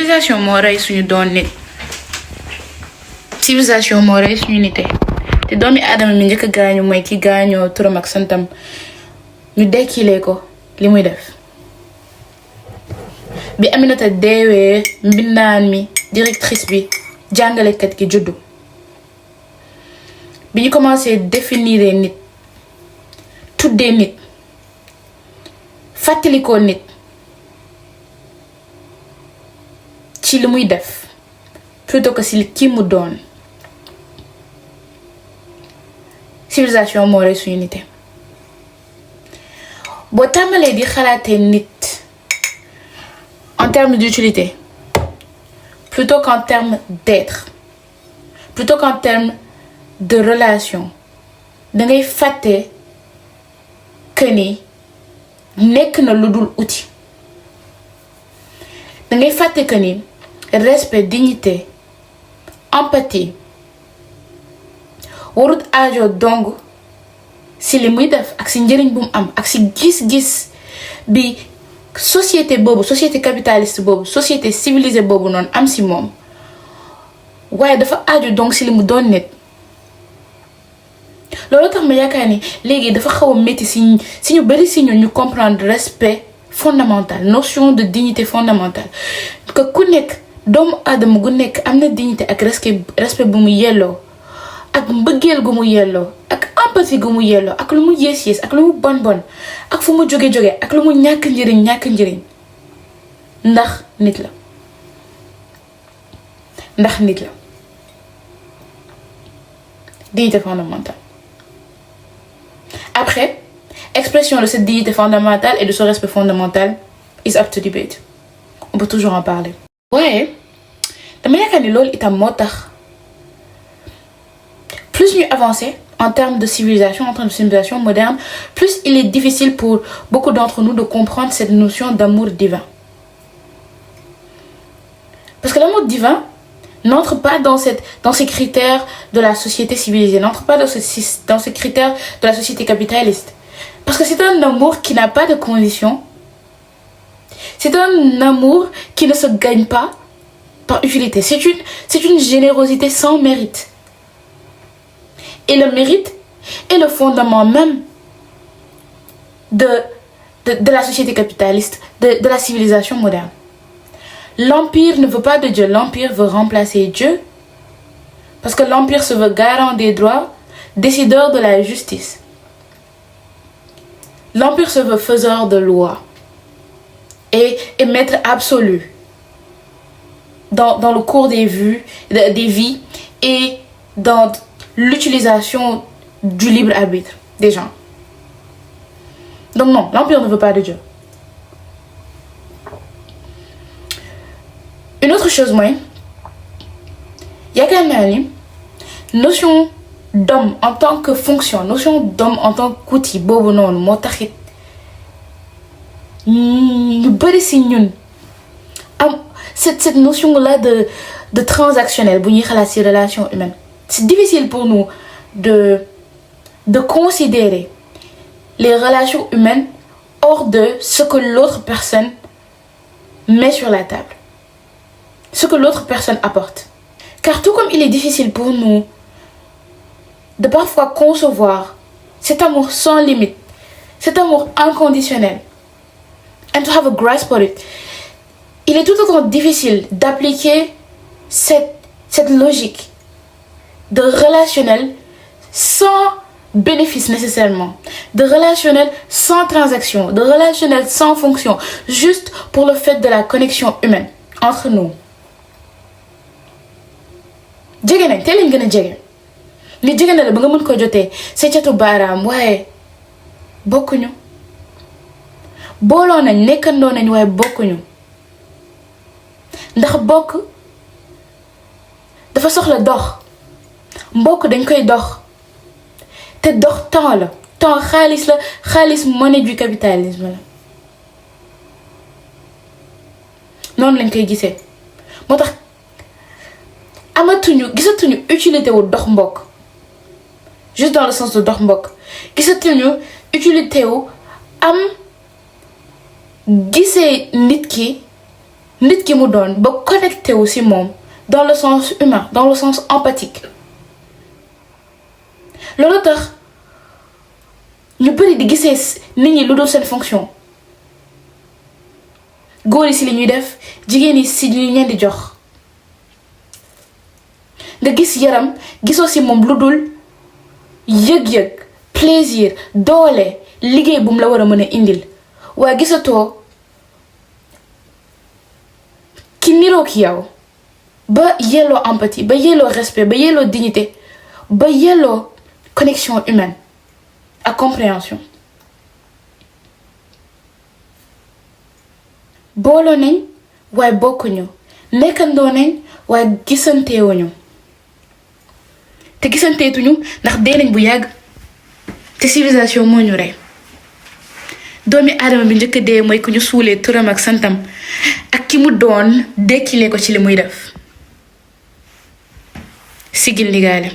civilisation moo rey suñu doon nit civilisation moo rey suñu nite te doomi aadama mi njëkk a gaañu mooy ki gaañoo turam ak santam ñu dekkilee ko li muy def bi Aminata deewee mbindaan mi directrice bi jàngalekat gi juddu bi ñu commencé définir nit tuddee nit fàttalikoo nit ci li muy def plutôt que si ki mu doon civilisation moo rey suñu nite boo tàmbalee di xalaatee nit en termes d'utilité plutôt qu'en termes d'être plutôt qu'en termes de relation dangay fàtte que ni nekk na lu dul outil dangay fàtte que ni respect dignité empathie warut aajo dong si li muy def ak si njëriñ bu mu am ak si gis-gis bi société boobu société capitaliste boobu société civilisée boobu noonu am si moom waaye dafa aajo donc si li mu doon nit loolu tax ma yaakaar ni léegi dafa xaw a métti si ñu bari si ñu comprendre respect fondamental notion de dignité fondamentale que ku nekk doomu aadama gu nekk am na dignité ak respect bu mu yelloo ak mbëggeel gu mu yelloo ak empathie gu mu yelloo ak lu mu yées ak lu mu bon ak fu mu jóge ak lu mu ñàkk njëriñ ndax nit la dignité fondamentale. Après, expression de cette dignité fondamentale et de ce respect fondamental is up to debate. On peut toujours en parler. Ouais, dama yaakaar ni loolu itam moo tax plus ñu avancer en termes de civilisation moderne, plus il est difficile pour beaucoup d'entre nous de comprendre cette notion d'amour divin. Parce que l'amour divin n'entre pas dans ces critères de la société civilisée, n'entre pas dans ces critères de la société capitaliste. Parce que c'est un amour qui n'a pas de conditions. C'est un amour qui ne se gagne pas par utilité. C'est une générosité sans mérite. Et le mérite est le fondement même de la société capitaliste, de la civilisation moderne. L'empire ne veut pas de Dieu, l'empire veut remplacer Dieu. Parce que l'empire se veut garant des droits, décideur de la justice. L'empire se veut faiseur de lois et maître absolu dans le cours des vies et dans l'utilisation du libre arbitre des gens. Donc non, l'empire ne veut pas de Dieu. Une autre chose, moi, yaakaar naa ni notion d'homme en tant que fonction, notion d'homme en tant qu'outil boobu noonu moo taxit ñu bëri si ñun am cette notion là de transactionnel bu ñuy xalaat si relation humaine. C'est difficile pour nous de considérer les relations humaines hors de ce que l'autre personne met sur la table, ce que l'autre personne apporte. Car tout comme il est difficile pour nous de parfois concevoir cet amour sans limite, cet amour inconditionnel, and to have a grasp for it, il est tout autant difficile d'appliquer cette logique de relationnel sans bénéfice nécessairement, de relationnel sans transaction, de relationnel sans fonction, juste pour le fait de la connexion humaine entre nous. Jege nañ te lañ gën a jege li jege na la ba nga mën ko jotee sa catu baaraam waaye bokkuñu booloo nañ nekkandoo nañ waaye bokkuñu ndax bokk dafa soxla dox mbokk dañ koy dox te dox temps la temps xaalis monnaie du capitalisme la noonu lañ koy gisee moo tax gisatuñu utilité wu dox mbokk juste dans le sens de dox mbokk gisatuñu utilité wu am gisee nit ki nit ki mu doon ba connecté wu ci moom dans le sens humain dans le sens empathique loolu tax ñu bari di gisee nit ñi lu dul seen fonction góor yi ci li ñuy def jigéen yi ci li ñeen di jox nga gis yaram gisoo ci moom lu dul yëg-yëg plaisir doole liggéey bu mu la war a mën a indil waaye gisatoo ki niroog yow ba yelloo empathie ba yelloo respect ba yelloo dignité ba yelloo connexion humaine ak compréhension booloo nañ waaye bokkuñu nekkandoo nañ waaye gisanteewuñu te gisanteetuñu ndax dee nañ bu yàgg te civilisation moo ñu rey doomi aadama bi njëkk a dee mooy ku ñu suulee turam ak santam ak ki mu doon dekkilee ko ci li muy def sigil ndigaale